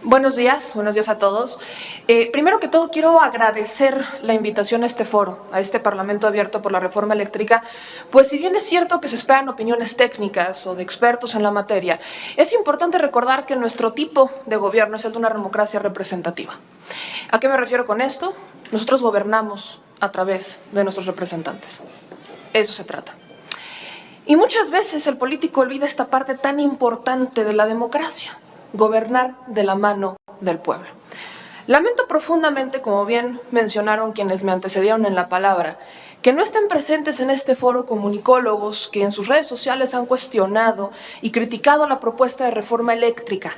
Buenos días a todos. Primero que todo, quiero agradecer la invitación a este foro, a este Parlamento abierto por la reforma eléctrica, pues si bien es cierto que se esperan opiniones técnicas o de expertos en la materia, es importante recordar que nuestro tipo de gobierno es el de una democracia representativa. ¿A qué me refiero con esto? Nosotros gobernamos a través de nuestros representantes. Eso se trata. Y muchas veces el político olvida esta parte tan importante de la democracia: gobernar de la mano del pueblo. Lamento profundamente, como bien mencionaron quienes me antecedieron en la palabra, que no estén presentes en este foro comunicólogos que en sus redes sociales han cuestionado y criticado la propuesta de reforma eléctrica.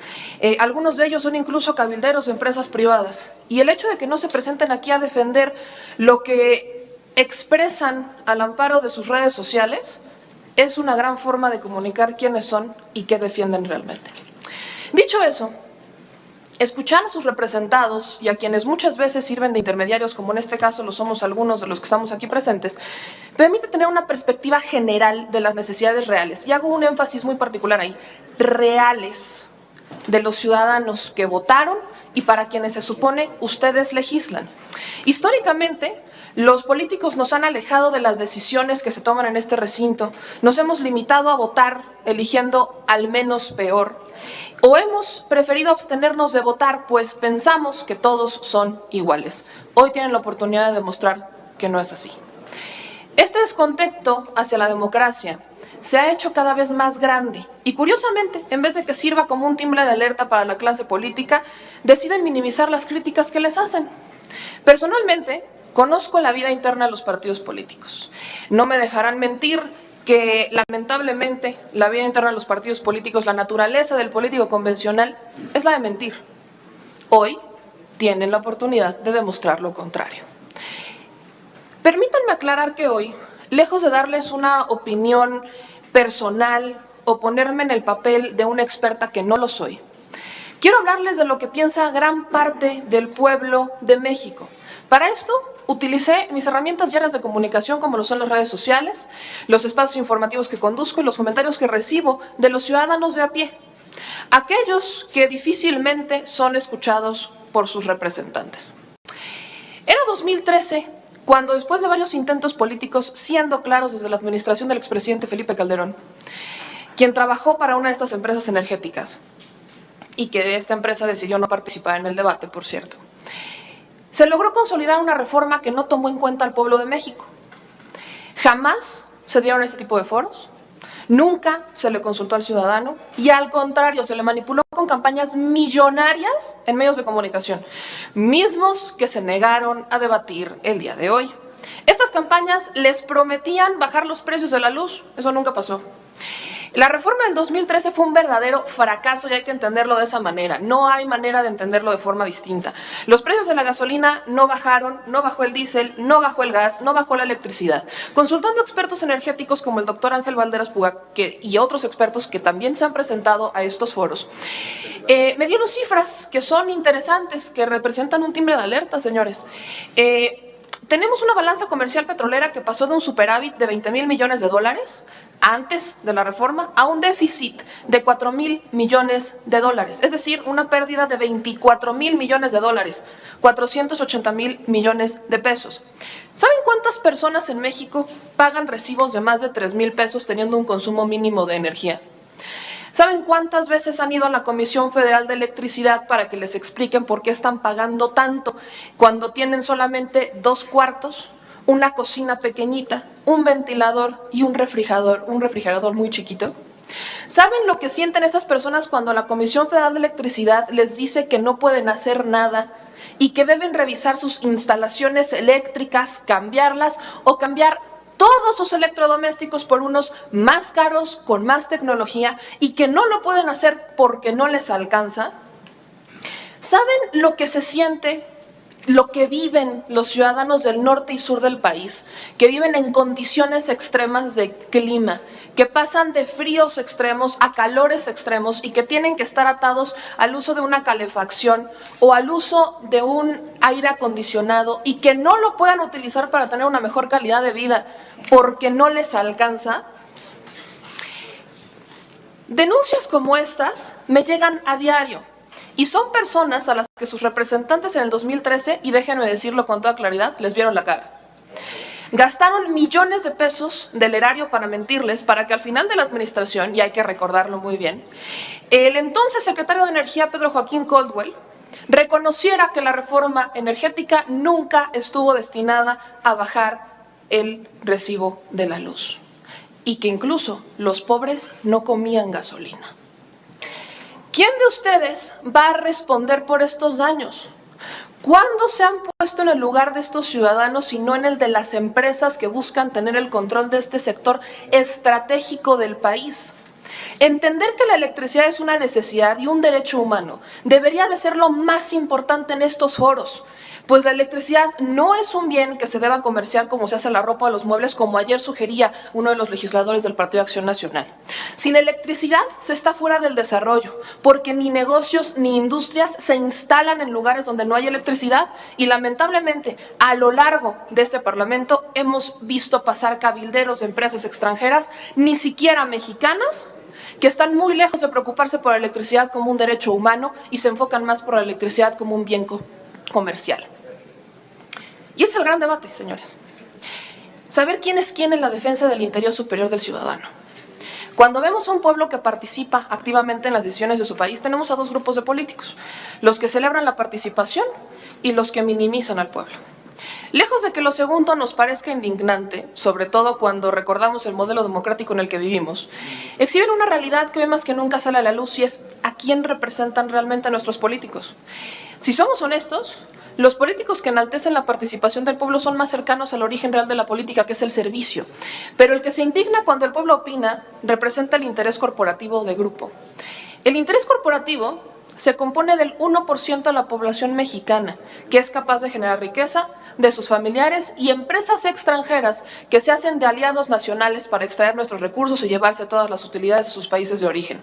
Algunos de ellos son incluso cabilderos de empresas privadas. Y el hecho de que no se presenten aquí a defender lo que expresan al amparo de sus redes sociales es una gran forma de comunicar quiénes son y qué defienden realmente. Dicho eso, escuchar a sus representados y a quienes muchas veces sirven de intermediarios, como en este caso lo somos algunos de los que estamos aquí presentes, permite tener una perspectiva general de las necesidades reales. Y hago un énfasis muy particular ahí: reales, de los ciudadanos que votaron y para quienes se supone ustedes legislan. Históricamente, los políticos nos han alejado de las decisiones que se toman en este recinto, nos hemos limitado a votar eligiendo al menos peor, o hemos preferido abstenernos de votar pues pensamos que todos son iguales. Hoy tienen la oportunidad de demostrar que no es así. Este descontento hacia la democracia se ha hecho cada vez más grande y, curiosamente, en vez de que sirva como un timbre de alerta para la clase política, deciden minimizar las críticas que les hacen. Personalmente, conozco la vida interna de los partidos políticos. No me dejarán mentir que lamentablemente la vida interna de los partidos políticos, la naturaleza del político convencional es la de mentir. Hoy tienen la oportunidad de demostrar lo contrario. Permítanme aclarar que hoy, lejos de darles una opinión personal o ponerme en el papel de una experta que no lo soy, quiero hablarles de lo que piensa gran parte del pueblo de México. Para esto, utilicé mis herramientas diarias de comunicación, como lo son las redes sociales, los espacios informativos que conduzco y los comentarios que recibo de los ciudadanos de a pie, aquellos que difícilmente son escuchados por sus representantes. Era 2013 cuando, después de varios intentos políticos, siendo claros desde la administración del expresidente Felipe Calderón, quien trabajó para una de estas empresas energéticas y que esta empresa decidió no participar en el debate, por cierto, se logró consolidar una reforma que no tomó en cuenta al pueblo de México. Jamás se dieron este tipo de foros, nunca se le consultó al ciudadano y, al contrario, se le manipuló con campañas millonarias en medios de comunicación, mismos que se negaron a debatir el día de hoy. Estas campañas les prometían bajar los precios de la luz, eso nunca pasó. La reforma del 2013 fue un verdadero fracaso y hay que entenderlo de esa manera. No hay manera de entenderlo de forma distinta. Los precios de la gasolina no bajaron, no bajó el diésel, no bajó el gas, no bajó la electricidad. Consultando expertos energéticos como el doctor Ángel Valderas Puga y otros expertos que también se han presentado a estos foros, me dieron cifras que son interesantes, que representan un timbre de alerta, señores. Tenemos una balanza comercial petrolera que pasó de un superávit de 20,000 millones de dólares antes de la reforma a un déficit de 4,000 millones de dólares, es decir, una pérdida de 24,000 millones de dólares, 480,000 millones de pesos. ¿Saben cuántas personas en México pagan recibos de más de 3,000 pesos teniendo un consumo mínimo de energía? ¿Saben cuántas veces han ido a la Comisión Federal de Electricidad para que les expliquen por qué están pagando tanto cuando tienen solamente 2 cuartos, una cocina pequeñita, un ventilador y un refrigerador muy chiquito? ¿Saben lo que sienten estas personas cuando la Comisión Federal de Electricidad les dice que no pueden hacer nada y que deben revisar sus instalaciones eléctricas, cambiarlas o cambiar todos sus electrodomésticos por unos más caros, con más tecnología, y que no lo pueden hacer porque no les alcanza? ¿Saben lo que se siente, lo que viven los ciudadanos del norte y sur del país, que viven en condiciones extremas de clima, que pasan de fríos extremos a calores extremos y que tienen que estar atados al uso de una calefacción o al uso de un aire acondicionado y que no lo puedan utilizar para tener una mejor calidad de vida porque no les alcanza? Denuncias como estas me llegan a diario Y son personas a las que sus representantes en el 2013, y déjenme decirlo con toda claridad, les vieron la cara. Gastaron millones de pesos del erario para mentirles, para que al final de la administración, y hay que recordarlo muy bien, el entonces secretario de Energía, Pedro Joaquín Caldwell, reconociera que la reforma energética nunca estuvo destinada a bajar el recibo de la luz y que incluso los pobres no comían gasolina. ¿Quién de ustedes va a responder por estos daños? ¿Cuándo se han puesto en el lugar de estos ciudadanos y no en el de las empresas que buscan tener el control de este sector estratégico del país? Entender que la electricidad es una necesidad y un derecho humano debería de ser lo más importante en estos foros, pues la electricidad no es un bien que se deba comerciar como se hace la ropa o los muebles, como ayer sugería uno de los legisladores del Partido Acción Nacional. Sin electricidad se está fuera del desarrollo, porque ni negocios ni industrias se instalan en lugares donde no hay electricidad y lamentablemente a lo largo de este Parlamento hemos visto pasar cabilderos de empresas extranjeras, ni siquiera mexicanas, que están muy lejos de preocuparse por la electricidad como un derecho humano y se enfocan más por la electricidad como un bien comercial. Y ese es el gran debate, señores. Saber quién es quién en la defensa del interés superior del ciudadano. Cuando vemos a un pueblo que participa activamente en las decisiones de su país, tenemos a dos grupos de políticos, los que celebran la participación y los que minimizan al pueblo. Lejos de que lo segundo nos parezca indignante, sobre todo cuando recordamos el modelo democrático en el que vivimos, exhiben una realidad que hoy más que nunca sale a la luz y es a quién representan realmente a nuestros políticos. Si somos honestos, los políticos que enaltecen la participación del pueblo son más cercanos al origen real de la política, que es el servicio. Pero el que se indigna cuando el pueblo opina representa el interés corporativo de grupo. El interés corporativo se compone del 1% de la población mexicana, que es capaz de generar riqueza, de sus familiares y empresas extranjeras que se hacen de aliados nacionales para extraer nuestros recursos y llevarse todas las utilidades de sus países de origen.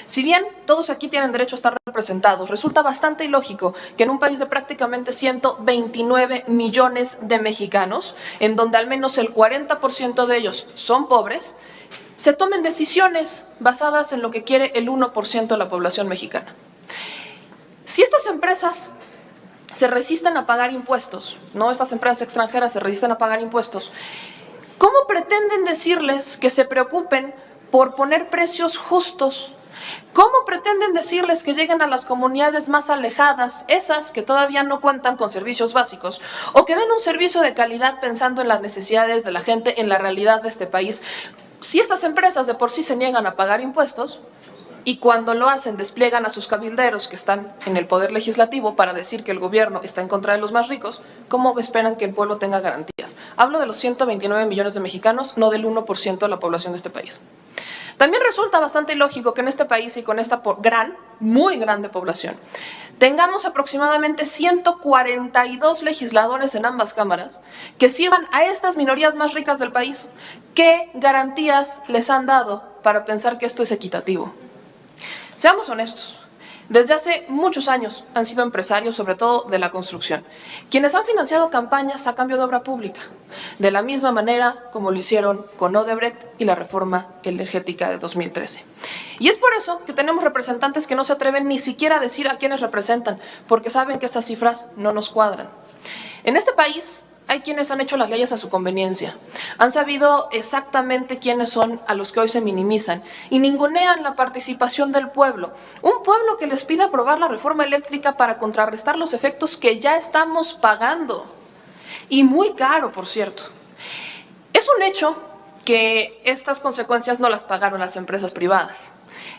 Si bien todos aquí tienen derecho a estar representados, resulta bastante ilógico que en un país de prácticamente 129 millones de mexicanos, en donde al menos el 40% de ellos son pobres, se tomen decisiones basadas en lo que quiere el 1% de la población mexicana. Si estas empresas se resisten a pagar impuestos, ¿no? Estas empresas extranjeras se resisten a pagar impuestos, ¿cómo pretenden decirles que se preocupen por poner precios justos? ¿Cómo pretenden decirles que lleguen a las comunidades más alejadas, esas que todavía no cuentan con servicios básicos, o que den un servicio de calidad pensando en las necesidades de la gente, en la realidad de este país? Si estas empresas de por sí se niegan a pagar impuestos, y cuando lo hacen despliegan a sus cabilderos que están en el poder legislativo para decir que el gobierno está en contra de los más ricos, ¿cómo esperan que el pueblo tenga garantías? Hablo de los 129 millones de mexicanos, no del 1% de la población de este país. También resulta bastante ilógico que en este país y con esta muy grande población, tengamos aproximadamente 142 legisladores en ambas cámaras que sirvan a estas minorías más ricas del país. ¿Qué garantías les han dado para pensar que esto es equitativo? Seamos honestos, desde hace muchos años han sido empresarios, sobre todo de la construcción, quienes han financiado campañas a cambio de obra pública, de la misma manera como lo hicieron con Odebrecht y la reforma energética de 2013. Y es por eso que tenemos representantes que no se atreven ni siquiera a decir a quiénes representan, porque saben que estas cifras no nos cuadran. En este país hay quienes han hecho las leyes a su conveniencia, han sabido exactamente quiénes son a los que hoy se minimizan y ningunean la participación del pueblo. Un pueblo que les pide aprobar la reforma eléctrica para contrarrestar los efectos que ya estamos pagando. Y muy caro, por cierto. Es un hecho que estas consecuencias no las pagaron las empresas privadas.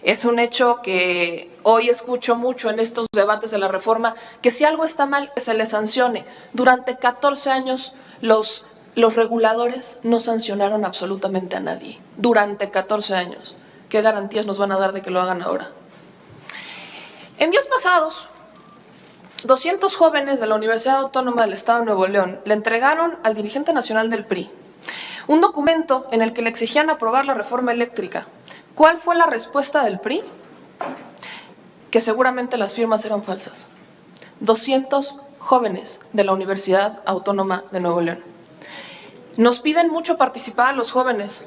Es un hecho que hoy escucho mucho en estos debates de la reforma, que si algo está mal, que se le sancione. Durante 14 años los reguladores no sancionaron absolutamente a nadie. Durante 14 años. ¿Qué garantías nos van a dar de que lo hagan ahora? En días pasados, 200 jóvenes de la Universidad Autónoma del Estado de Nuevo León le entregaron al dirigente nacional del PRI un documento en el que le exigían aprobar la reforma eléctrica. ¿Cuál fue la respuesta del PRI? Que seguramente las firmas eran falsas. 200 jóvenes de la Universidad Autónoma de Nuevo León. Nos piden mucho participar a los jóvenes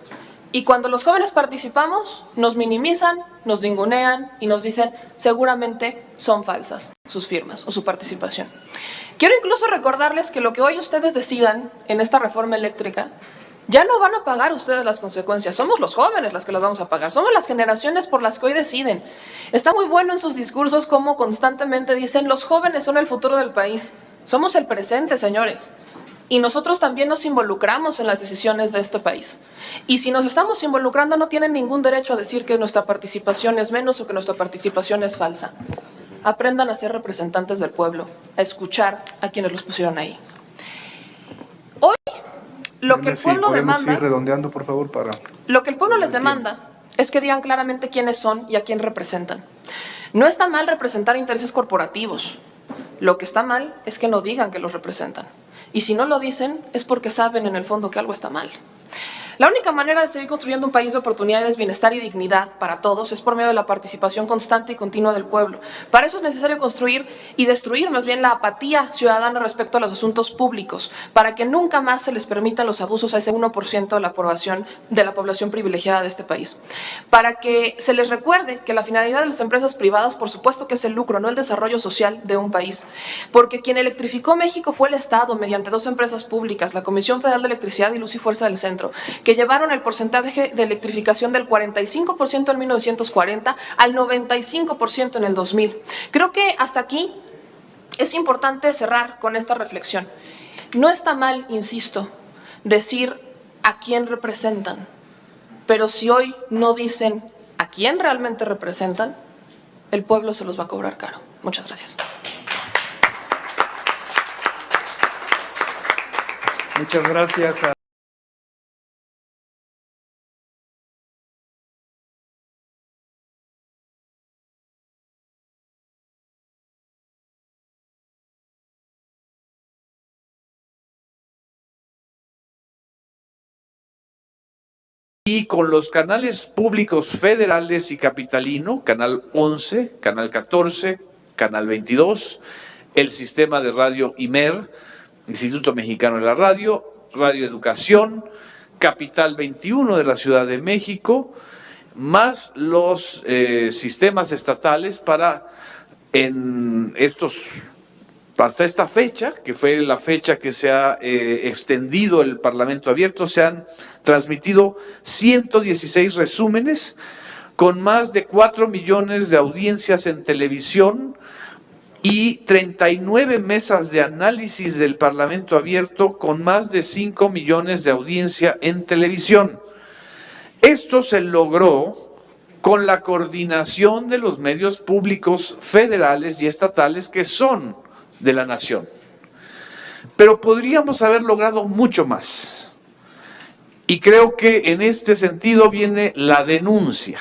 y cuando los jóvenes participamos nos minimizan nos ningunean y nos dicen seguramente son falsas sus firmas o su participación. Quiero incluso recordarles que lo que hoy ustedes decidan en esta reforma eléctrica, ya no van a pagar ustedes las consecuencias. Somos los jóvenes las que las vamos a pagar. Somos las generaciones por las que hoy deciden. Está muy bueno en sus discursos como constantemente dicen los jóvenes son el futuro del país. Somos el presente, señores. Y nosotros también nos involucramos en las decisiones de este país. Y si nos estamos involucrando, no tienen ningún derecho a decir que nuestra participación es menos o que nuestra participación es falsa. Aprendan a ser representantes del pueblo, a escuchar a quienes los pusieron ahí. Hoy, lo que el pueblo demanda... ir redondeando, por favor, para... Lo que el pueblo les demanda es que digan claramente quiénes son y a quién representan. No está mal representar intereses corporativos. Lo que está mal es que no digan que los representan. Y si no lo dicen, es porque saben en el fondo que algo está mal. La única manera de seguir construyendo un país de oportunidades, bienestar y dignidad para todos es por medio de la participación constante y continua del pueblo. Para eso es necesario construir y destruir más bien la apatía ciudadana respecto a los asuntos públicos, para que nunca más se les permitan los abusos a ese 1% de la población privilegiada de este país. Para que se les recuerde que la finalidad de las empresas privadas, por supuesto que es el lucro, no el desarrollo social de un país. Porque quien electrificó México fue el Estado mediante 2 empresas públicas, la Comisión Federal de Electricidad y Luz y Fuerza del Centro, que llevaron el porcentaje de electrificación del 45% en 1940 al 95% en el 2000. Creo que hasta aquí es importante cerrar con esta reflexión. No está mal, insisto, decir a quién representan, pero si hoy no dicen a quién realmente representan, el pueblo se los va a cobrar caro. Muchas gracias. Muchas gracias a y con los canales públicos federales y capitalino, Canal 11, Canal 14, Canal 22, el sistema de radio IMER, Instituto Mexicano de la Radio, Radio Educación, Capital 21 de la Ciudad de México, más los sistemas estatales para hasta esta fecha, que fue la fecha que se ha extendido el Parlamento Abierto, se han transmitido 116 resúmenes con más de 4 millones de audiencias en televisión y 39 mesas de análisis del Parlamento Abierto con más de 5 millones de audiencia en televisión. Esto se logró con la coordinación de los medios públicos federales y estatales que son de la nación. Pero podríamos haber logrado mucho más. Y creo que en este sentido viene la denuncia.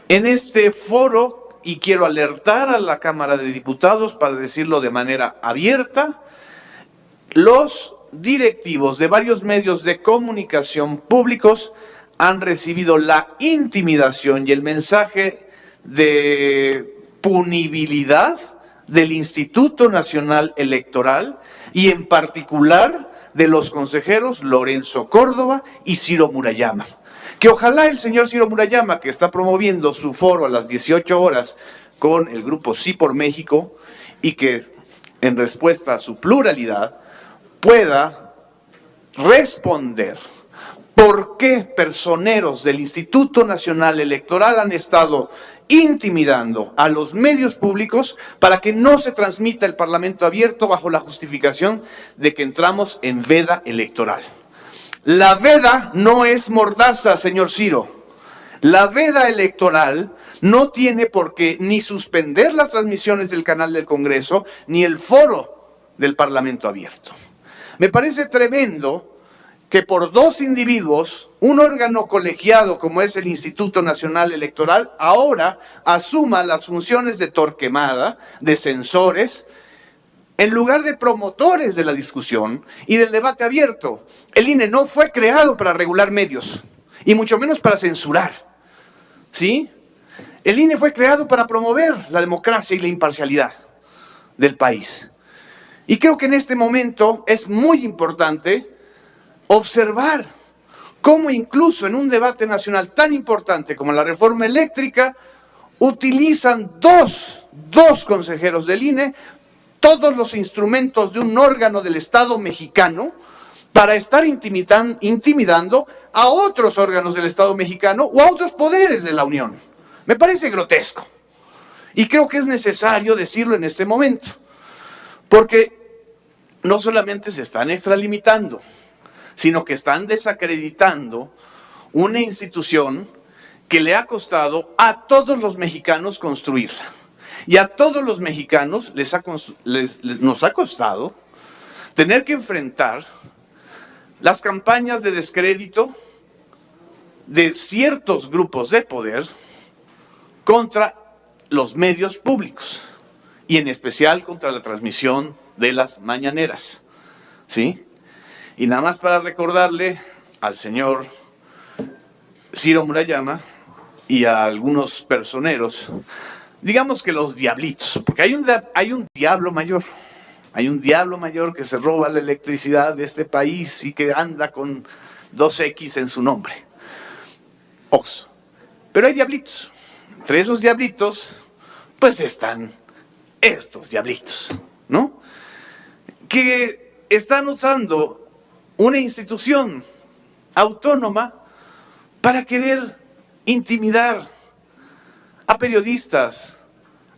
En este foro, y quiero alertar a la Cámara de Diputados para decirlo de manera abierta, los directivos de varios medios de comunicación públicos han recibido la intimidación y el mensaje de punibilidad del Instituto Nacional Electoral y en particular de los consejeros Lorenzo Córdoba y Ciro Murayama. Que ojalá el señor Ciro Murayama, que está promoviendo su foro a las 18 horas con el grupo Sí por México y que en respuesta a su pluralidad pueda responder por qué personeros del Instituto Nacional Electoral han estado intimidando a los medios públicos para que no se transmita el Parlamento Abierto bajo la justificación de que entramos en veda electoral. La veda no es mordaza, señor Ciro. La veda electoral no tiene por qué ni suspender las transmisiones del canal del Congreso ni el foro del Parlamento Abierto. Me parece tremendo que por 2 individuos, un órgano colegiado como es el Instituto Nacional Electoral, ahora asuma las funciones de torquemada, de censores, en lugar de promotores de la discusión y del debate abierto. El INE no fue creado para regular medios, y mucho menos para censurar, ¿sí? El INE fue creado para promover la democracia y la imparcialidad del país. Y creo que en este momento es muy importante observar cómo incluso en un debate nacional tan importante como la reforma eléctrica, utilizan dos consejeros del INE, todos los instrumentos de un órgano del Estado mexicano, para estar intimidando a otros órganos del Estado mexicano o a otros poderes de la Unión. Me parece grotesco. Y creo que es necesario decirlo en este momento, porque no solamente se están extralimitando, sino que están desacreditando una institución que le ha costado a todos los mexicanos construirla. Y a todos los mexicanos nos ha costado tener que enfrentar las campañas de descrédito de ciertos grupos de poder contra los medios públicos y en especial contra la transmisión de las mañaneras, ¿sí? Y nada más para recordarle al señor Ciro Murayama y a algunos personeros, digamos que los diablitos, porque hay un diablo mayor. Hay un diablo mayor que se roba la electricidad de este país y que anda con 2X en su nombre. Oxxo. Pero hay diablitos. Entre esos diablitos, pues están estos diablitos, ¿no? Que están usando una institución autónoma para querer intimidar a periodistas,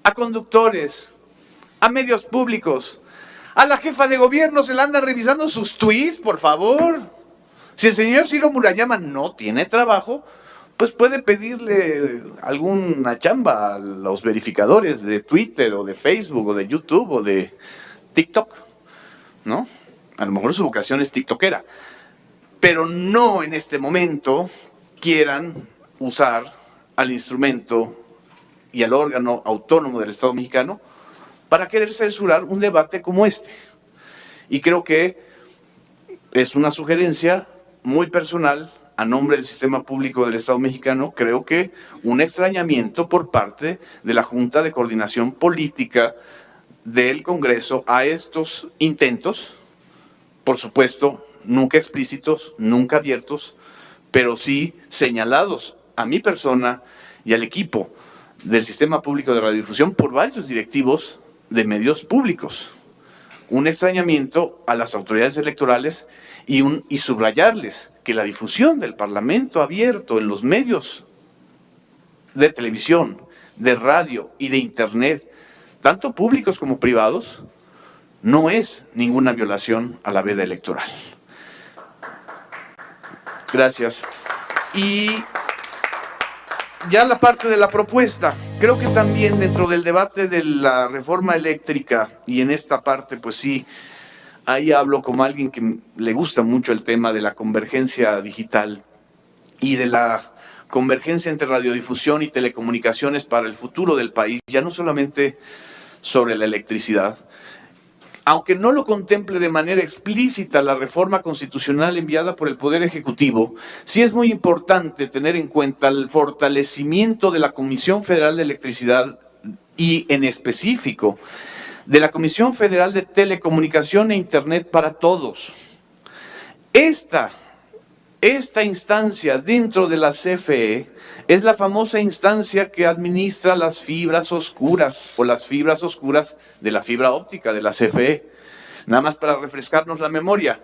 a conductores, a medios públicos. A la jefa de gobierno se le anda revisando sus tweets, por favor. Si el señor Ciro Murayama no tiene trabajo, pues puede pedirle alguna chamba a los verificadores de Twitter o de Facebook o de YouTube o de TikTok, ¿no? A lo mejor su vocación es tiktokera, pero no en este momento quieran usar al instrumento y al órgano autónomo del Estado mexicano para querer censurar un debate como este. Y creo que es una sugerencia muy personal a nombre del sistema público del Estado mexicano. Creo que un extrañamiento por parte de la Junta de Coordinación Política del Congreso a estos intentos, por supuesto, nunca explícitos, nunca abiertos, pero sí señalados a mi persona y al equipo del sistema público de radiodifusión por varios directivos de medios públicos. Un extrañamiento a las autoridades electorales y subrayarles que la difusión del Parlamento abierto en los medios de televisión, de radio y de Internet, tanto públicos como privados, no es ninguna violación a la veda electoral. Gracias. Y ya la parte de la propuesta, creo que también dentro del debate de la reforma eléctrica, y en esta parte pues sí, ahí hablo como alguien que le gusta mucho el tema de la convergencia digital y de la convergencia entre radiodifusión y telecomunicaciones para el futuro del país, ya no solamente sobre la electricidad. Aunque no lo contemple de manera explícita la reforma constitucional enviada por el Poder Ejecutivo, sí es muy importante tener en cuenta el fortalecimiento de la Comisión Federal de Electricidad y, en específico, de la Comisión Federal de Telecomunicación e Internet para Todos. Esta instancia dentro de la CFE es la famosa instancia que administra las fibras oscuras o las fibras oscuras de la fibra óptica de la CFE. Nada más para refrescarnos la memoria,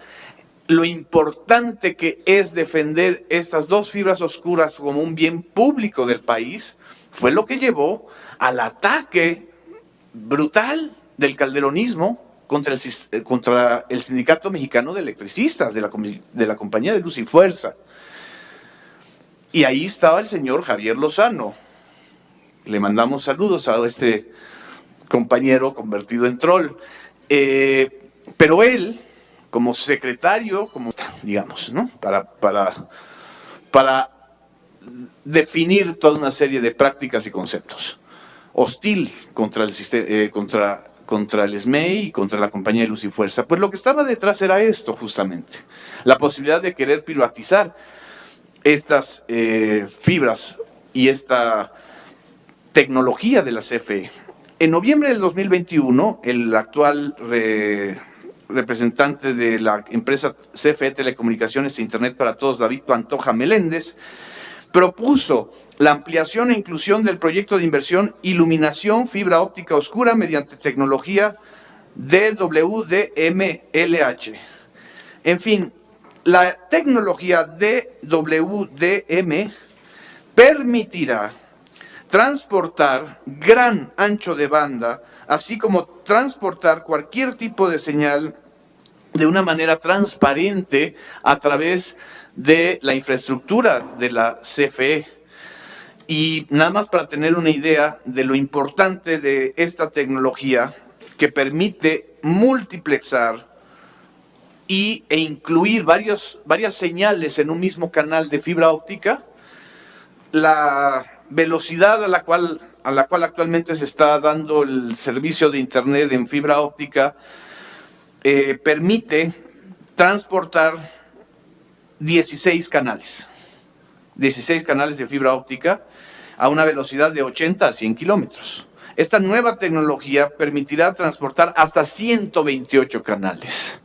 lo importante que es defender estas dos fibras oscuras como un bien público del país fue lo que llevó al ataque brutal del calderonismo contra el Sindicato Mexicano de Electricistas, de la Compañía de Luz y Fuerza. Y ahí estaba el señor Javier Lozano. Le mandamos saludos a este compañero convertido en troll. Pero él, como secretario, digamos, ¿no? Para definir toda una serie de prácticas y conceptos, hostil contra el SMEI y contra la Compañía de Luz y Fuerza. Pues lo que estaba detrás era esto justamente, la posibilidad de querer privatizar estas fibras y esta tecnología de la CFE. En noviembre del 2021, el actual representante de la empresa CFE Telecomunicaciones e Internet para Todos, David Pantoja Meléndez, propuso la ampliación e inclusión del proyecto de inversión Iluminación Fibra Óptica Oscura mediante tecnología DWDM-LH. En fin, la tecnología DWDM permitirá transportar gran ancho de banda, así como transportar cualquier tipo de señal de una manera transparente a través de la infraestructura de la CFE. Y nada más para tener una idea de lo importante de esta tecnología que permite multiplexar e incluir varias señales en un mismo canal de fibra óptica, la velocidad a la cual actualmente se está dando el servicio de Internet en fibra óptica permite transportar 16 canales de fibra óptica a una velocidad de 80 a 100 kilómetros. Esta nueva tecnología permitirá transportar hasta 128 canales,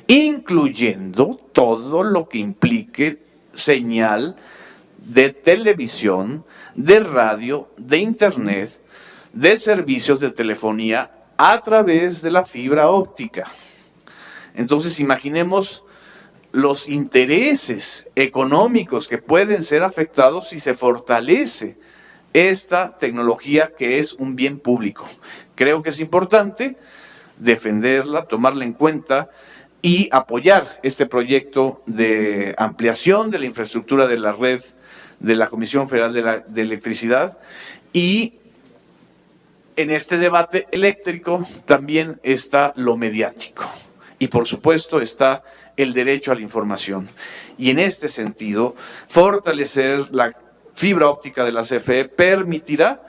incluyendo todo lo que implique señal de televisión, de radio, de internet, de servicios de telefonía a través de la fibra óptica. Entonces, imaginemos los intereses económicos que pueden ser afectados si se fortalece esta tecnología que es un bien público. Creo que es importante defenderla, tomarla en cuenta y apoyar este proyecto de ampliación de la infraestructura de la red de la Comisión Federal de Electricidad. Y en este debate eléctrico también está lo mediático y por supuesto está el derecho a la información. Y en este sentido, fortalecer la fibra óptica de la CFE permitirá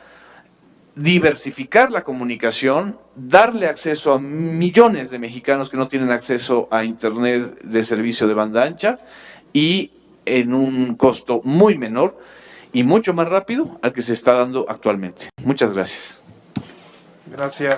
diversificar la comunicación, darle acceso a millones de mexicanos que no tienen acceso a Internet de servicio de banda ancha y en un costo muy menor y mucho más rápido al que se está dando actualmente. Muchas gracias. Gracias.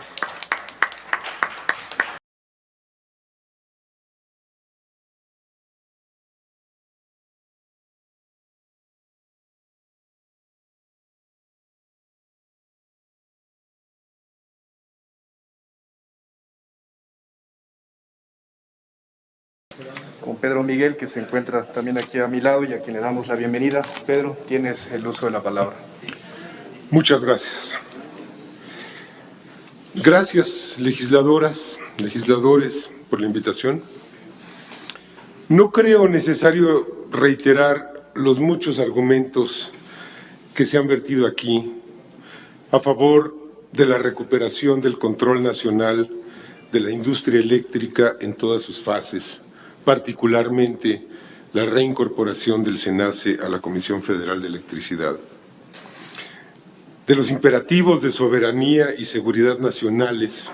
Con Pedro Miguel, que se encuentra también aquí a mi lado y a quien le damos la bienvenida. Pedro, tienes el uso de la palabra. Muchas gracias. Gracias, legisladoras, legisladores, por la invitación. No creo necesario reiterar los muchos argumentos que se han vertido aquí a favor de la recuperación del control nacional de la industria eléctrica en todas sus fases, particularmente la reincorporación del SENACE a la Comisión Federal de Electricidad, de los imperativos de soberanía y seguridad nacionales,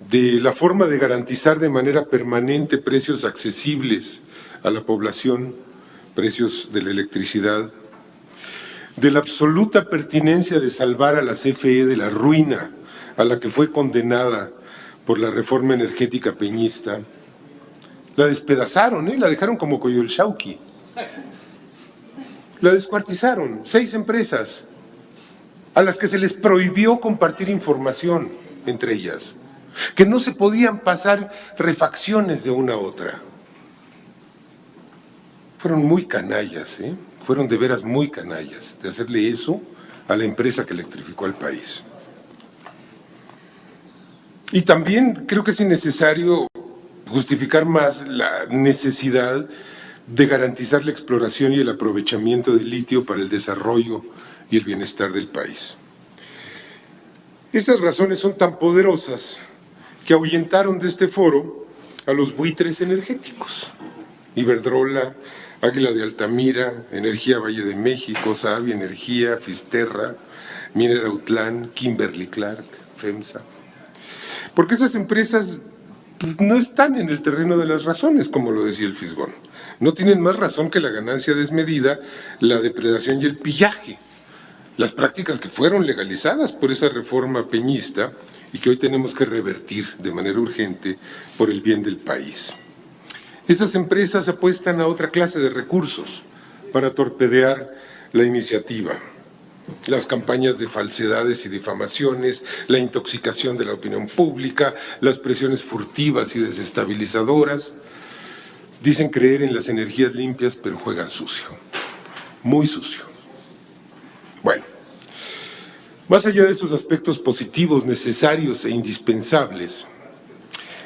de la forma de garantizar de manera permanente precios accesibles a la población, precios de la electricidad, de la absoluta pertinencia de salvar a la CFE de la ruina a la que fue condenada por la reforma energética peñista. La despedazaron, la dejaron como Coyolxauhqui. La descuartizaron, 6 empresas a las que se les prohibió compartir información entre ellas, que no se podían pasar refacciones de una a otra. Fueron muy canallas, fueron de veras muy canallas de hacerle eso a la empresa que electrificó al país. Y también creo que es innecesario justificar más la necesidad de garantizar la exploración y el aprovechamiento del litio para el desarrollo y el bienestar del país. Estas razones son tan poderosas que ahuyentaron de este foro a los buitres energéticos. Iberdrola, Águila de Altamira, Energía Valle de México, Savi Energía, Fisterra, Minerautlán, Kimberly-Clark, FEMSA. Porque esas empresas no están en el terreno de las razones, como lo decía el Fisgón. No tienen más razón que la ganancia desmedida, la depredación y el pillaje. Las prácticas que fueron legalizadas por esa reforma peñista y que hoy tenemos que revertir de manera urgente por el bien del país. Esas empresas apuestan a otra clase de recursos para torpedear la iniciativa. Las campañas de falsedades y difamaciones, la intoxicación de la opinión pública, las presiones furtivas y desestabilizadoras. Dicen creer en las energías limpias, pero juegan sucio, muy sucio. Bueno, más allá de esos aspectos positivos, necesarios e indispensables,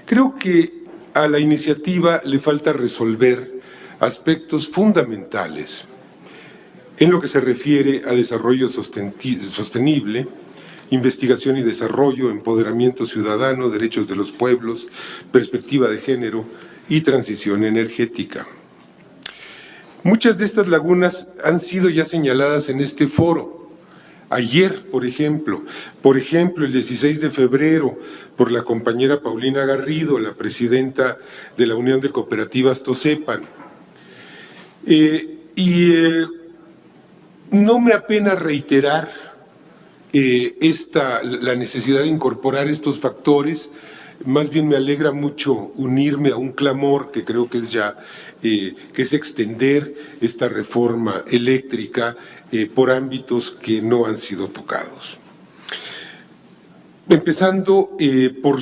creo que a la iniciativa le falta resolver aspectos fundamentales en lo que se refiere a desarrollo sostenible, investigación y desarrollo, empoderamiento ciudadano, derechos de los pueblos, perspectiva de género y transición energética. Muchas de estas lagunas han sido ya señaladas en este foro. Ayer, por ejemplo, el 16 de febrero, por la compañera Paulina Garrido, la presidenta de la Unión de Cooperativas Tosepan. No me apena reiterar la necesidad de incorporar estos factores, más bien me alegra mucho unirme a un clamor que creo que es ya, que es extender esta reforma eléctrica por ámbitos que no han sido tocados. Empezando por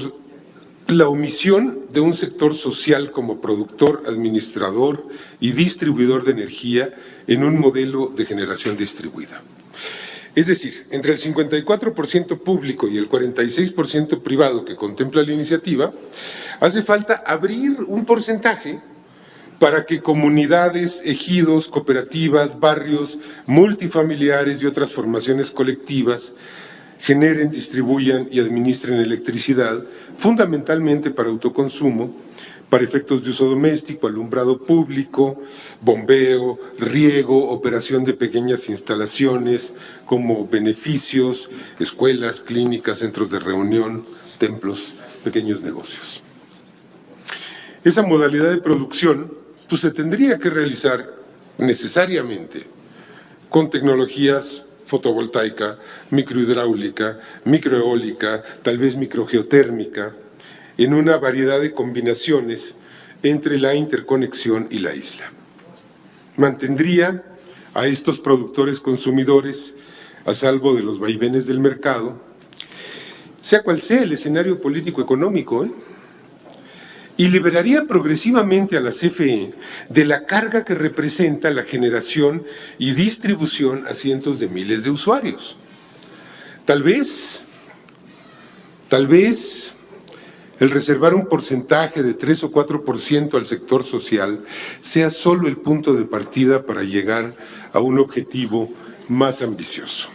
la omisión de un sector social como productor, administrador y distribuidor de energía en un modelo de generación distribuida. Es decir, entre el 54% público y el 46% privado que contempla la iniciativa, hace falta abrir un porcentaje para que comunidades, ejidos, cooperativas, barrios, multifamiliares y otras formaciones colectivas generen, distribuyan y administren electricidad, fundamentalmente para autoconsumo, para efectos de uso doméstico, alumbrado público, bombeo, riego, operación de pequeñas instalaciones como beneficios, escuelas, clínicas, centros de reunión, templos, pequeños negocios. Esa modalidad de producción pues, se tendría que realizar necesariamente con tecnologías fotovoltaica, microhidráulica, microeólica, tal vez microgeotérmica, en una variedad de combinaciones entre la interconexión y la isla. Mantendría a estos productores consumidores a salvo de los vaivenes del mercado, sea cual sea el escenario político-económico, y liberaría progresivamente a la CFE de la carga que representa la generación y distribución a cientos de miles de usuarios. Tal vez el reservar un porcentaje de 3 o 4% al sector social sea solo el punto de partida para llegar a un objetivo más ambicioso.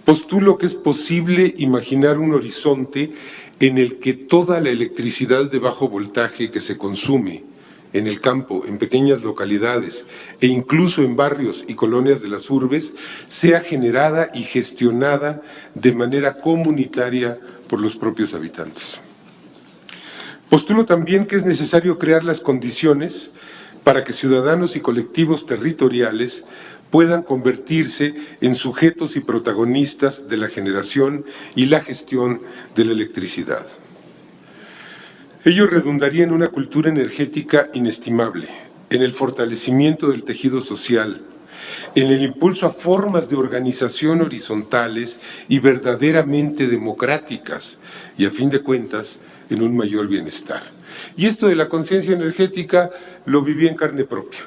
Postulo que es posible imaginar un horizonte en el que toda la electricidad de bajo voltaje que se consume en el campo, en pequeñas localidades e incluso en barrios y colonias de las urbes, sea generada y gestionada de manera comunitaria por los propios habitantes. Postulo también que es necesario crear las condiciones para que ciudadanos y colectivos territoriales puedan convertirse en sujetos y protagonistas de la generación y la gestión de la electricidad. Ello redundaría en una cultura energética inestimable, en el fortalecimiento del tejido social, en el impulso a formas de organización horizontales y verdaderamente democráticas, y a fin de cuentas, en un mayor bienestar. Y esto de la conciencia energética lo viví en carne propia,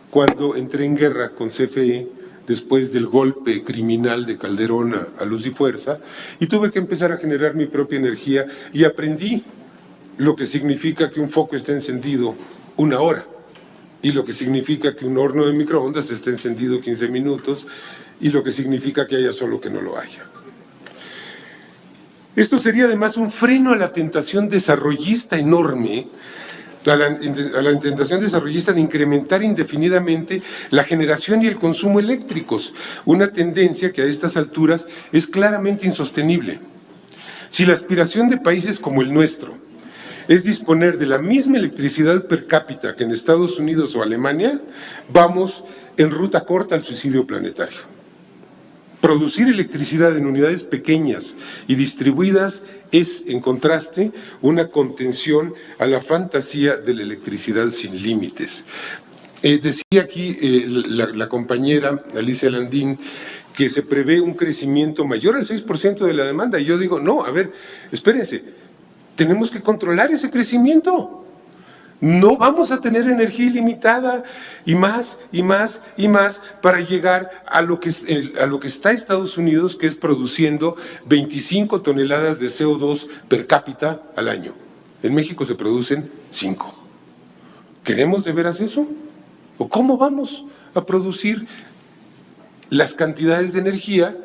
cuando entré en guerra con CFE, después del golpe criminal de Calderón a Luz y Fuerza, y tuve que empezar a generar mi propia energía y aprendí lo que significa que un foco esté encendido 1 hora y lo que significa que un horno de microondas esté encendido 15 minutos y lo que significa que haya solo que no lo haya. Esto sería además un freno a la tentación desarrollista enorme, a la tentación desarrollista de incrementar indefinidamente la generación y el consumo eléctricos, una tendencia que a estas alturas es claramente insostenible. Si la aspiración de países como el nuestro es disponer de la misma electricidad per cápita que en Estados Unidos o Alemania, vamos en ruta corta al suicidio planetario. Producir electricidad en unidades pequeñas y distribuidas es, en contraste, una contención a la fantasía de la electricidad sin límites. Decía aquí la compañera Alicia Landín que se prevé un crecimiento mayor al 6% de la demanda. Y yo digo, no, a ver, espérense, tenemos que controlar ese crecimiento. No vamos a tener energía ilimitada y más y más y más para llegar a lo que está Estados Unidos, que es produciendo 25 toneladas de CO2 per cápita al año. En México se producen 5. ¿Queremos de veras eso? ¿O cómo vamos a producir las cantidades de energía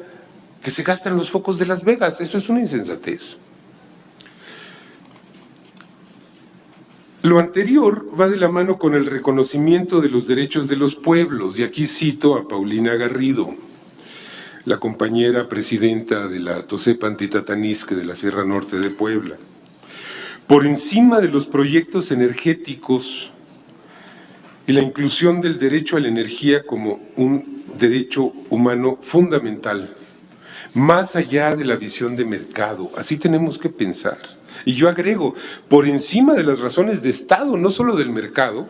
que se gastan en los focos de Las Vegas? Eso es una insensatez. Lo anterior va de la mano con el reconocimiento de los derechos de los pueblos, y aquí cito a Paulina Garrido, la compañera presidenta de la Tosepa Antitatanisque de la Sierra Norte de Puebla. Por encima de los proyectos energéticos y la inclusión del derecho a la energía como un derecho humano fundamental, más allá de la visión de mercado, así tenemos que pensar. Y yo agrego, por encima de las razones de Estado, no solo del mercado,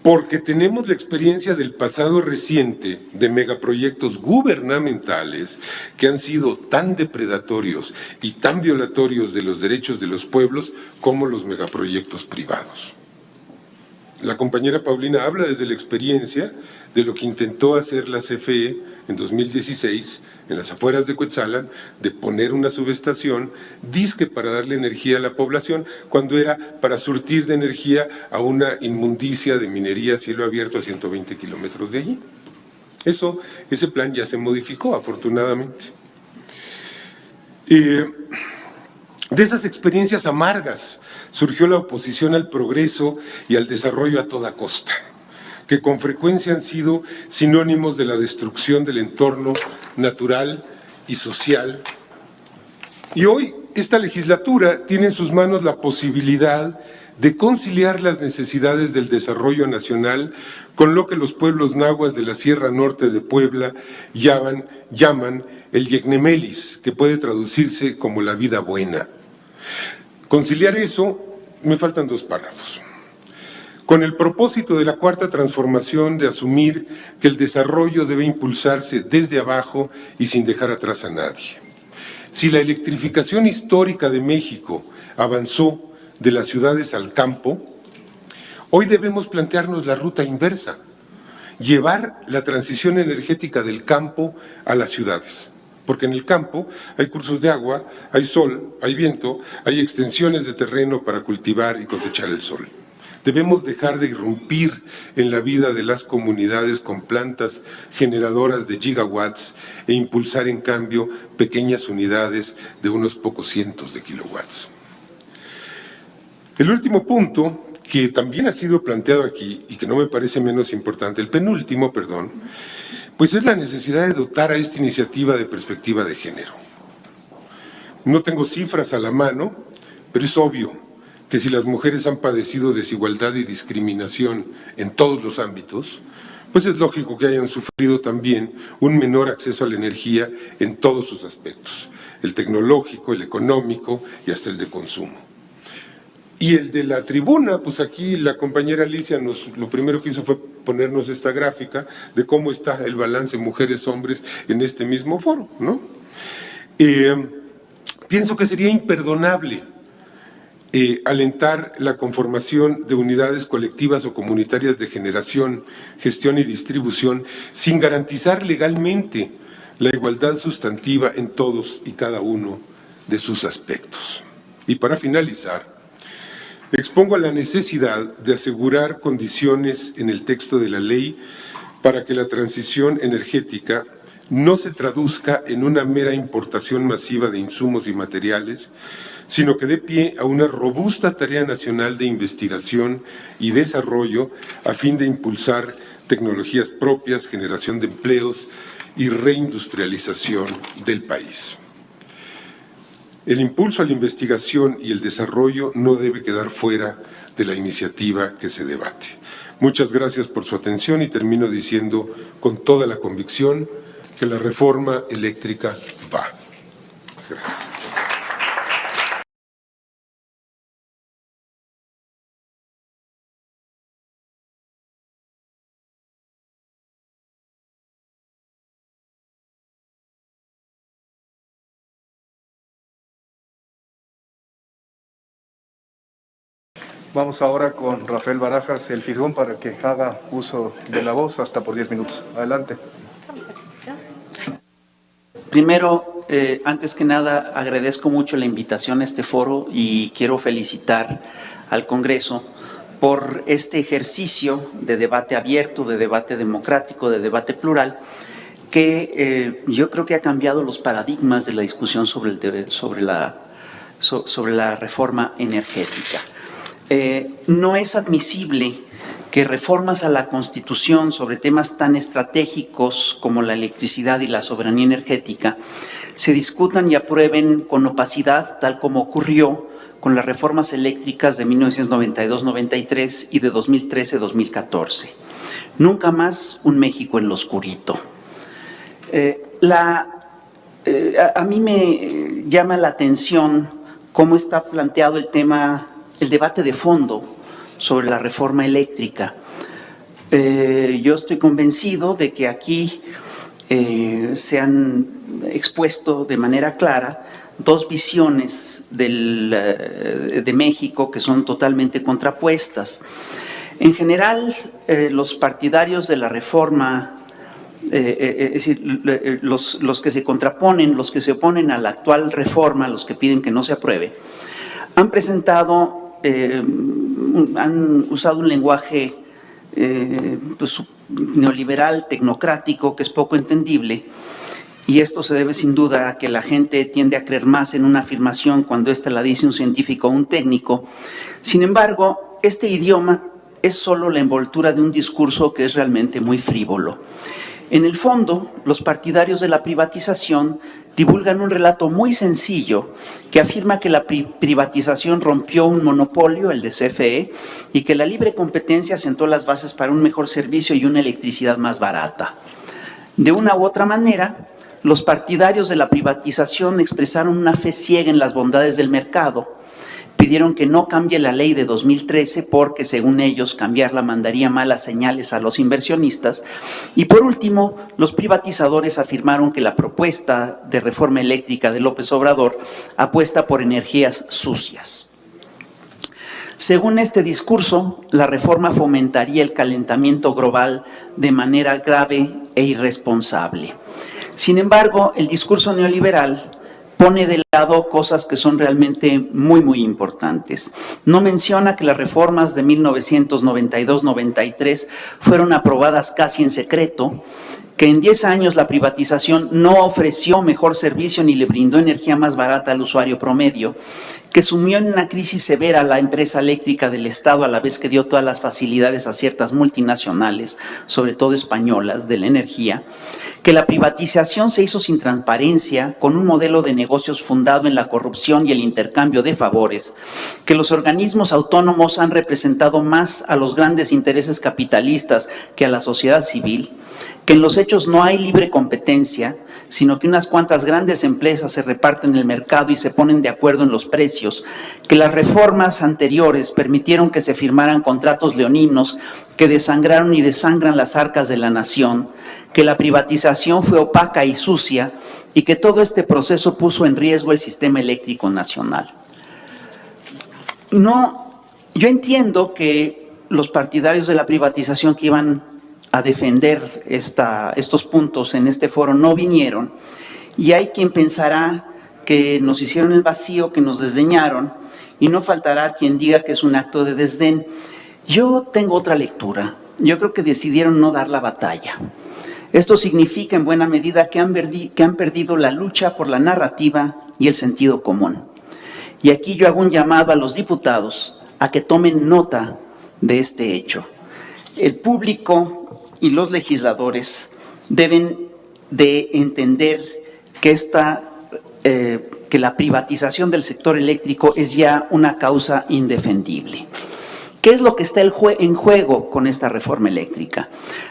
porque tenemos la experiencia del pasado reciente de megaproyectos gubernamentales que han sido tan depredatorios y tan violatorios de los derechos de los pueblos como los megaproyectos privados. La compañera Paulina habla desde la experiencia de lo que intentó hacer la CFE en 2016 en las afueras de Cuetzalan, de poner una subestación, disque para darle energía a la población, cuando era para surtir de energía a una inmundicia de minería a cielo abierto a 120 kilómetros de allí. Ese plan ya se modificó, afortunadamente. De esas experiencias amargas surgió la oposición al progreso y al desarrollo a toda costa, que con frecuencia han sido sinónimos de la destrucción del entorno natural y social. Y hoy esta legislatura tiene en sus manos la posibilidad de conciliar las necesidades del desarrollo nacional con lo que los pueblos nahuas de la Sierra Norte de Puebla llaman el Yecnemelis, que puede traducirse como la vida buena. Conciliar eso, me faltan 2 párrafos. Con el propósito de la cuarta transformación de asumir que el desarrollo debe impulsarse desde abajo y sin dejar atrás a nadie. Si la electrificación histórica de México avanzó de las ciudades al campo, hoy debemos plantearnos la ruta inversa, llevar la transición energética del campo a las ciudades. Porque en el campo hay cursos de agua, hay sol, hay viento, hay extensiones de terreno para cultivar y cosechar el sol. Debemos dejar de irrumpir en la vida de las comunidades con plantas generadoras de gigawatts e impulsar en cambio pequeñas unidades de unos pocos cientos de kilowatts. El último punto, que también ha sido planteado aquí y que no me parece menos importante, el penúltimo, perdón, pues es la necesidad de dotar a esta iniciativa de perspectiva de género. No tengo cifras a la mano, pero es obvio que si las mujeres han padecido desigualdad y discriminación en todos los ámbitos, pues es lógico que hayan sufrido también un menor acceso a la energía en todos sus aspectos, el tecnológico, el económico y hasta el de consumo. Y el de la tribuna, pues aquí la compañera Alicia lo primero que hizo fue ponernos esta gráfica de cómo está el balance mujeres-hombres en este mismo foro, ¿no? Pienso que sería imperdonable alentar la conformación de unidades colectivas o comunitarias de generación, gestión y distribución sin garantizar legalmente la igualdad sustantiva en todos y cada uno de sus aspectos. Y para finalizar, expongo la necesidad de asegurar condiciones en el texto de la ley para que la transición energética no se traduzca en una mera importación masiva de insumos y materiales, sino que dé pie a una robusta tarea nacional de investigación y desarrollo a fin de impulsar tecnologías propias, generación de empleos y reindustrialización del país. El impulso a la investigación y el desarrollo no debe quedar fuera de la iniciativa que se debate. Muchas gracias por su atención y termino diciendo con toda la convicción, que la reforma eléctrica va. Gracias. Vamos ahora con Rafael Barajas, el Fisgón, para que haga uso de la voz hasta por 10 minutos. Adelante. Primero, antes que nada, agradezco mucho la invitación a este foro y quiero felicitar al Congreso por este ejercicio de debate abierto, de debate democrático, de debate plural, que yo creo que ha cambiado los paradigmas de la discusión sobre la reforma energética. No es admisible que reformas a la Constitución sobre temas tan estratégicos como la electricidad y la soberanía energética se discutan y aprueben con opacidad, tal como ocurrió con las reformas eléctricas de 1992-93 y de 2013-2014. Nunca más un México en lo oscurito. A mí me llama la atención cómo está planteado el debate de fondo sobre la reforma eléctrica. Yo estoy convencido de que aquí se han expuesto de manera clara dos visiones de México que son totalmente contrapuestas. En general, los partidarios de la reforma, es decir, los que se contraponen, los que se oponen a la actual reforma, los que piden que no se apruebe, han usado un lenguaje neoliberal, tecnocrático, que es poco entendible, y esto se debe sin duda a que la gente tiende a creer más en una afirmación cuando ésta la dice un científico o un técnico. Sin embargo, este idioma es solo la envoltura de un discurso que es realmente muy frívolo. En el fondo, los partidarios de la privatización divulgan un relato muy sencillo que afirma que la privatización rompió un monopolio, el de CFE, y que la libre competencia sentó las bases para un mejor servicio y una electricidad más barata. De una u otra manera, los partidarios de la privatización expresaron una fe ciega en las bondades del mercado. Pidieron que no cambie la ley de 2013 porque, según ellos, cambiarla mandaría malas señales a los inversionistas. Y por último, los privatizadores afirmaron que la propuesta de reforma eléctrica de López Obrador apuesta por energías sucias. Según este discurso, la reforma fomentaría el calentamiento global de manera grave e irresponsable. Sin embargo, el discurso neoliberal pone de lado cosas que son realmente muy, muy importantes. No menciona que las reformas de 1992-93 fueron aprobadas casi en secreto, que en 10 años la privatización no ofreció mejor servicio ni le brindó energía más barata al usuario promedio, que sumió en una crisis severa a la empresa eléctrica del Estado a la vez que dio todas las facilidades a ciertas multinacionales, sobre todo españolas, de la energía, que la privatización se hizo sin transparencia, con un modelo de negocios fundado en la corrupción y el intercambio de favores, que los organismos autónomos han representado más a los grandes intereses capitalistas que a la sociedad civil, que en los hechos no hay libre competencia, sino que unas cuantas grandes empresas se reparten el mercado y se ponen de acuerdo en los precios, que las reformas anteriores permitieron que se firmaran contratos leoninos que desangraron y desangran las arcas de la nación, que la privatización fue opaca y sucia y que todo este proceso puso en riesgo el sistema eléctrico nacional. Yo entiendo que los partidarios de la privatización que iban a defender estos puntos en este foro no vinieron, y hay quien pensará que nos hicieron el vacío, que nos desdeñaron, y no faltará quien diga que es un acto de desdén. Yo tengo otra lectura. Yo creo que decidieron no dar la batalla. Esto significa en buena medida que han perdido la lucha por la narrativa y el sentido común. Y aquí yo hago un llamado a los diputados a que tomen nota de este hecho. El público y los legisladores deben de entender que la privatización del sector eléctrico es ya una causa indefendible. ¿Qué es lo que está en juego con esta reforma eléctrica?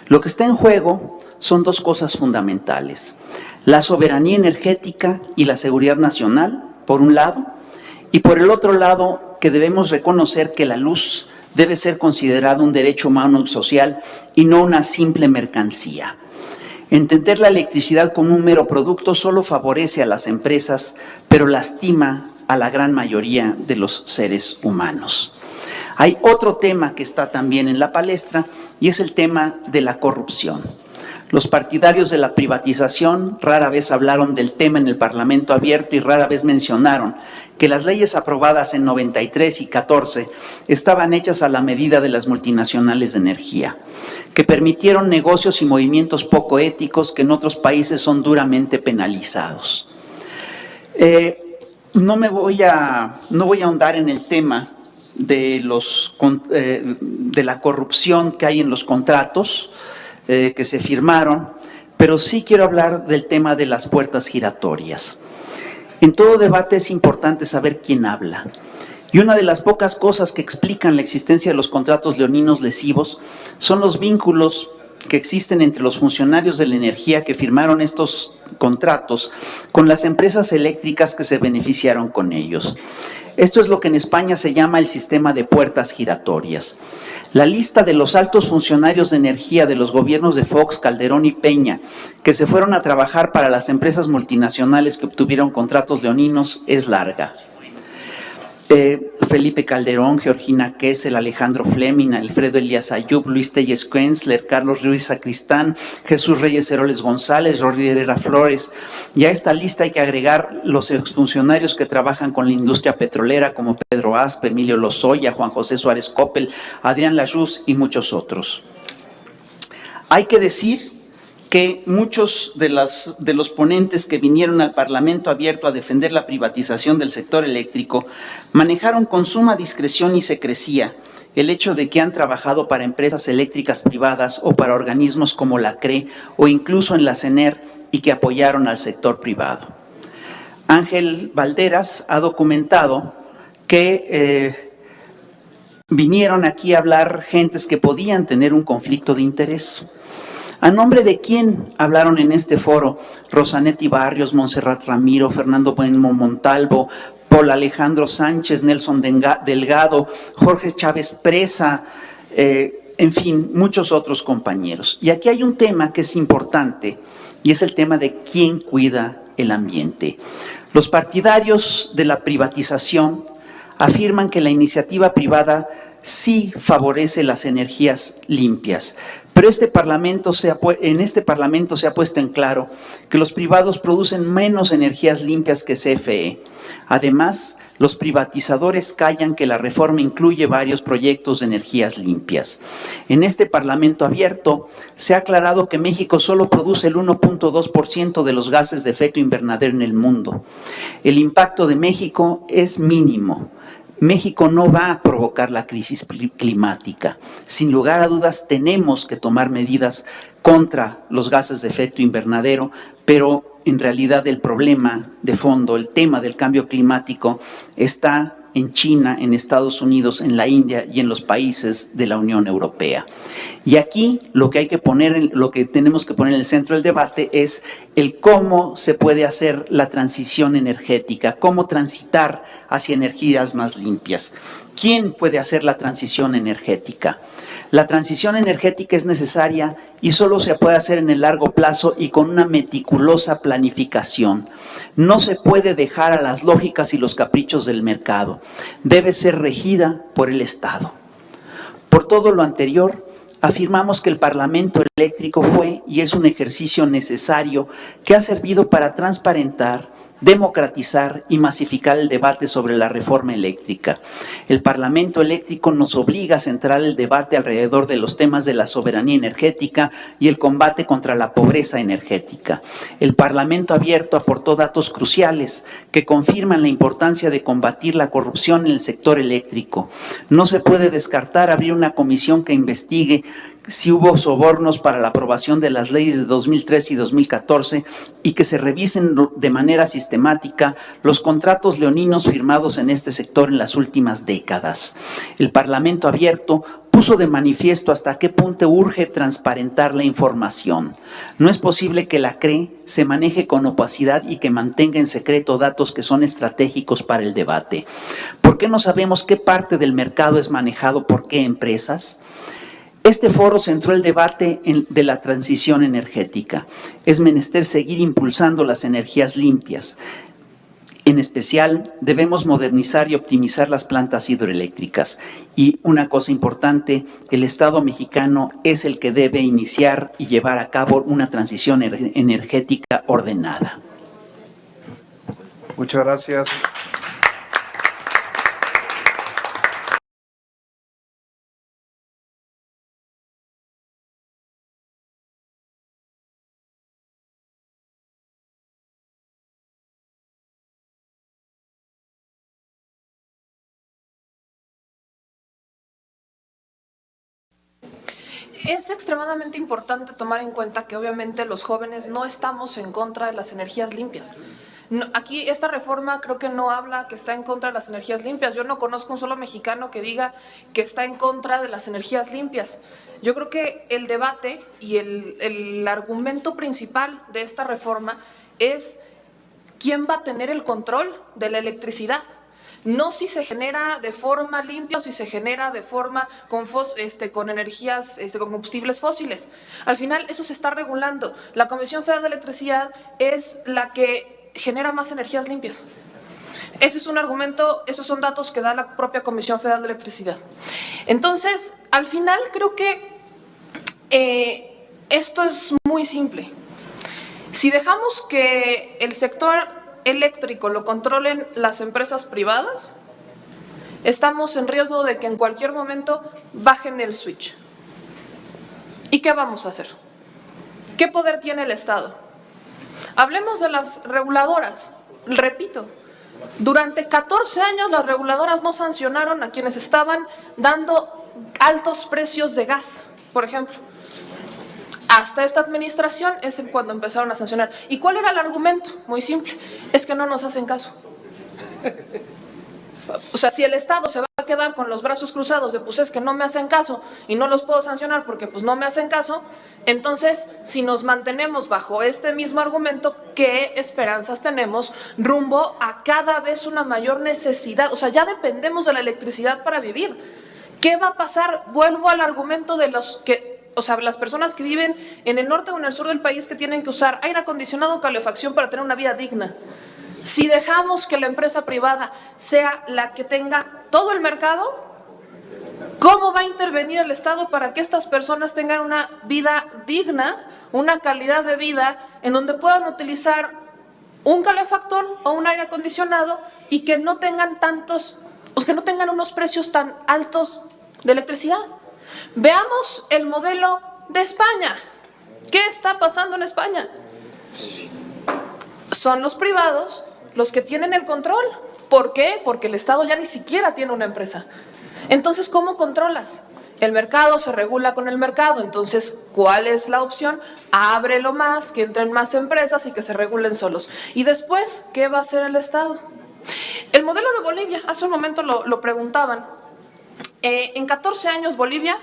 Lo que está en juego son dos cosas fundamentales: la soberanía energética y la seguridad nacional, por un lado, y por el otro lado, que debemos reconocer que la luz debe ser considerado un derecho humano y social y no una simple mercancía. Entender la electricidad como un mero producto solo favorece a las empresas, pero lastima a la gran mayoría de los seres humanos. Hay otro tema que está también en la palestra y es el tema de la corrupción. Los partidarios de la privatización rara vez hablaron del tema en el Parlamento abierto y rara vez mencionaron que las leyes aprobadas en 93 y 14 estaban hechas a la medida de las multinacionales de energía, que permitieron negocios y movimientos poco éticos que en otros países son duramente penalizados. No voy a ahondar en el tema de la corrupción que hay en los contratos que se firmaron, pero sí quiero hablar del tema de las puertas giratorias. En todo debate es importante saber quién habla. Y una de las pocas cosas que explican la existencia de los contratos leoninos lesivos son los vínculos que existen entre los funcionarios de la energía que firmaron estos contratos con las empresas eléctricas que se beneficiaron con ellos. Esto es lo que en España se llama el sistema de puertas giratorias. La lista de los altos funcionarios de energía de los gobiernos de Fox, Calderón y Peña que se fueron a trabajar para las empresas multinacionales que obtuvieron contratos leoninos es larga. Felipe Calderón, Georgina Kessel, Alejandro Fleming, Alfredo Elías Ayub, Luis Telles Quenzler, Carlos Ruiz Sacristán, Jesús Reyes Heroles González, Jordi Herrera Flores. Y a esta lista hay que agregar los exfuncionarios que trabajan con la industria petrolera como Pedro Aspe, Emilio Lozoya, Juan José Suárez Coppel, Adrián Lajuz y muchos otros. Hay que decir que muchos de los ponentes que vinieron al Parlamento abierto a defender la privatización del sector eléctrico manejaron con suma discreción y secrecía el hecho de que han trabajado para empresas eléctricas privadas o para organismos como la CRE o incluso en la CENER y que apoyaron al sector privado. Ángel Valderas ha documentado que vinieron aquí a hablar gentes que podían tener un conflicto de interés. ¿A nombre de quién hablaron en este foro Rosanetti Barrios, Montserrat Ramiro, Fernando Bueno Montalvo, Paul Alejandro Sánchez, Nelson Delgado, Jorge Chávez Presa, en fin, muchos otros compañeros? Y aquí hay un tema que es importante y es el tema de quién cuida el ambiente. Los partidarios de la privatización afirman que la iniciativa privada sí favorece las energías limpias, pero en este Parlamento se ha puesto en claro que los privados producen menos energías limpias que CFE. Además, los privatizadores callan que la reforma incluye varios proyectos de energías limpias. En este Parlamento abierto se ha aclarado que México solo produce el 1.2% de los gases de efecto invernadero en el mundo. El impacto de México es mínimo. México no va a provocar la crisis climática. Sin lugar a dudas, tenemos que tomar medidas contra los gases de efecto invernadero, pero en realidad el problema de fondo, el tema del cambio climático, está en China, en Estados Unidos, en la India y en los países de la Unión Europea. Y aquí lo que tenemos que poner en el centro del debate es el cómo se puede hacer la transición energética, cómo transitar hacia energías más limpias. ¿Quién puede hacer la transición energética? La transición energética es necesaria y solo se puede hacer en el largo plazo y con una meticulosa planificación. No se puede dejar a las lógicas y los caprichos del mercado. Debe ser regida por el Estado. Por todo lo anterior, afirmamos que el Parlamento eléctrico fue y es un ejercicio necesario que ha servido para transparentar, democratizar y masificar el debate sobre la reforma eléctrica. El Parlamento eléctrico nos obliga a centrar el debate alrededor de los temas de la soberanía energética y el combate contra la pobreza energética. El Parlamento abierto aportó datos cruciales que confirman la importancia de combatir la corrupción en el sector eléctrico. No se puede descartar abrir una comisión que investigue si hubo sobornos para la aprobación de las leyes de 2013 y 2014 y que se revisen de manera sistemática los contratos leoninos firmados en este sector en las últimas décadas. El Parlamento abierto puso de manifiesto hasta qué punto urge transparentar la información. No es posible que la CRE se maneje con opacidad y que mantenga en secreto datos que son estratégicos para el debate. ¿Por qué no sabemos qué parte del mercado es manejado por qué empresas? Este foro centró el debate de la transición energética. Es menester seguir impulsando las energías limpias. En especial, debemos modernizar y optimizar las plantas hidroeléctricas. Y una cosa importante, el Estado mexicano es el que debe iniciar y llevar a cabo una transición energética ordenada. Muchas gracias. Es extremadamente importante tomar en cuenta que obviamente los jóvenes no estamos en contra de las energías limpias. No, aquí esta reforma creo que no habla que está en contra de las energías limpias. Yo no conozco un solo mexicano que diga que está en contra de las energías limpias. Yo creo que el debate y el argumento principal de esta reforma es quién va a tener el control de la electricidad. No si se genera de forma limpia o si se genera de forma con energías, con combustibles fósiles. Al final eso se está regulando. La Comisión Federal de Electricidad es la que genera más energías limpias. Ese es un argumento, esos son datos que da la propia Comisión Federal de Electricidad. Entonces, al final creo que esto es muy simple. Si dejamos que el sector eléctrico lo controlen las empresas privadas, estamos en riesgo de que en cualquier momento bajen el switch. ¿Y qué vamos a hacer? ¿Qué poder tiene el Estado? Hablemos de las reguladoras. Repito, durante 14 años las reguladoras no sancionaron a quienes estaban dando altos precios de gas, por ejemplo. Hasta esta administración es cuando empezaron a sancionar. ¿Y cuál era el argumento? Muy simple, es que no nos hacen caso. O sea, si el Estado se va a quedar con los brazos cruzados de pues es que no me hacen caso y no los puedo sancionar porque pues no me hacen caso, entonces si nos mantenemos bajo este mismo argumento, ¿qué esperanzas tenemos rumbo a cada vez una mayor necesidad? O sea, ya dependemos de la electricidad para vivir. ¿Qué va a pasar? Vuelvo al argumento de los que... O sea, las personas que viven en el norte o en el sur del país que tienen que usar aire acondicionado o calefacción para tener una vida digna. Si dejamos que la empresa privada sea la que tenga todo el mercado, ¿cómo va a intervenir el Estado para que estas personas tengan una vida digna, una calidad de vida en donde puedan utilizar un calefactor o un aire acondicionado y que no tengan unos precios tan altos de electricidad? Veamos el modelo de España. ¿Qué está pasando en España? Son los privados los que tienen el control. ¿Por qué? Porque el Estado ya ni siquiera tiene una empresa. Entonces, ¿cómo controlas? El mercado se regula con el mercado. Entonces, ¿cuál es la opción? Ábrelo más, que entren más empresas y que se regulen solos. Y después, ¿qué va a hacer el Estado? El modelo de Bolivia, hace un momento lo preguntaban. En 14 años Bolivia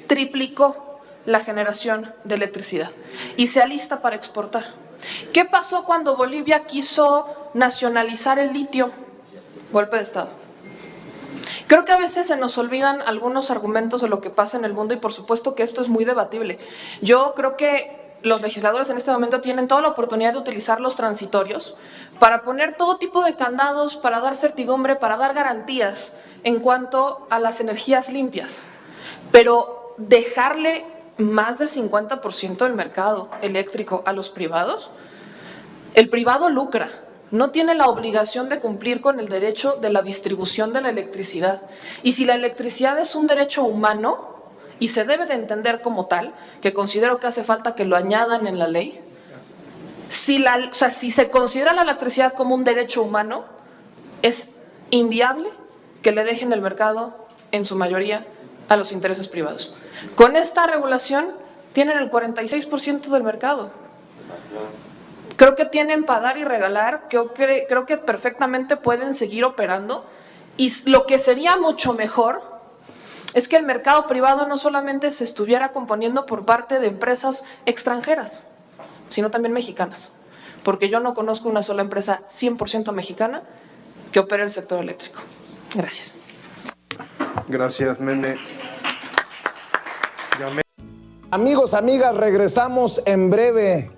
triplicó la generación de electricidad y se alista para exportar. ¿Qué pasó cuando Bolivia quiso nacionalizar el litio? Golpe de Estado. Creo que a veces se nos olvidan algunos argumentos de lo que pasa en el mundo y por supuesto que esto es muy debatible. Yo creo que los legisladores en este momento tienen toda la oportunidad de utilizar los transitorios para poner todo tipo de candados, para dar certidumbre, para dar garantías en cuanto a las energías limpias. Pero dejarle más del 50% del mercado eléctrico a los privados, el privado lucra, no tiene la obligación de cumplir con el derecho de la distribución de la electricidad. Y si la electricidad es un derecho humano, y se debe de entender como tal, que considero que hace falta que lo añadan en la ley, si se considera la electricidad como un derecho humano, es inviable que le dejen el mercado, en su mayoría, a los intereses privados. Con esta regulación tienen el 46% del mercado. Creo que tienen para dar y regalar, creo que perfectamente pueden seguir operando, y lo que sería mucho mejor es que el mercado privado no solamente se estuviera componiendo por parte de empresas extranjeras, sino también mexicanas, porque yo no conozco una sola empresa 100% mexicana que opere el sector eléctrico. Gracias. Gracias, Meme. Amigos, amigas, regresamos en breve,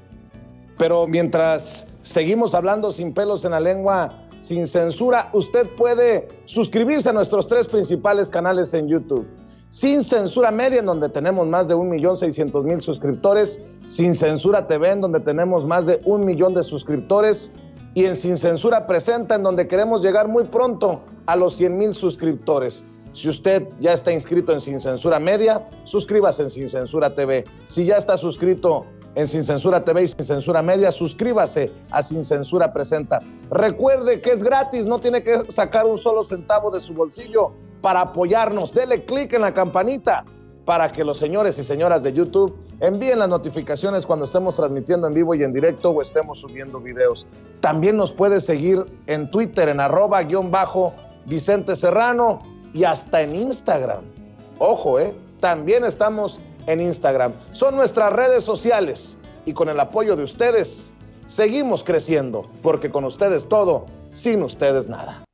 pero mientras seguimos hablando sin pelos en la lengua, sin censura, usted puede suscribirse a nuestros 3 principales canales en YouTube. Sin Censura Media, en donde tenemos más de 1.600.000 suscriptores, Sin Censura TV, en donde tenemos más de 1 millón de suscriptores, y en Sin Censura Presenta, en donde queremos llegar muy pronto a los 100,000 suscriptores. Si usted ya está inscrito en Sin Censura Media, suscríbase en Sin Censura TV. Si ya está suscrito en Sin Censura TV y Sin Censura Media, suscríbase a Sin Censura Presenta. Recuerde que es gratis, no tiene que sacar un solo centavo de su bolsillo para apoyarnos. Dele clic en la campanita para que los señores y señoras de YouTube envíen las notificaciones cuando estemos transmitiendo en vivo y en directo o estemos subiendo videos. También nos puede seguir en Twitter en @_Vicente Serrano y hasta en Instagram. Ojo, también estamos en Instagram. Son nuestras redes sociales y con el apoyo de ustedes seguimos creciendo, porque con ustedes todo, sin ustedes nada.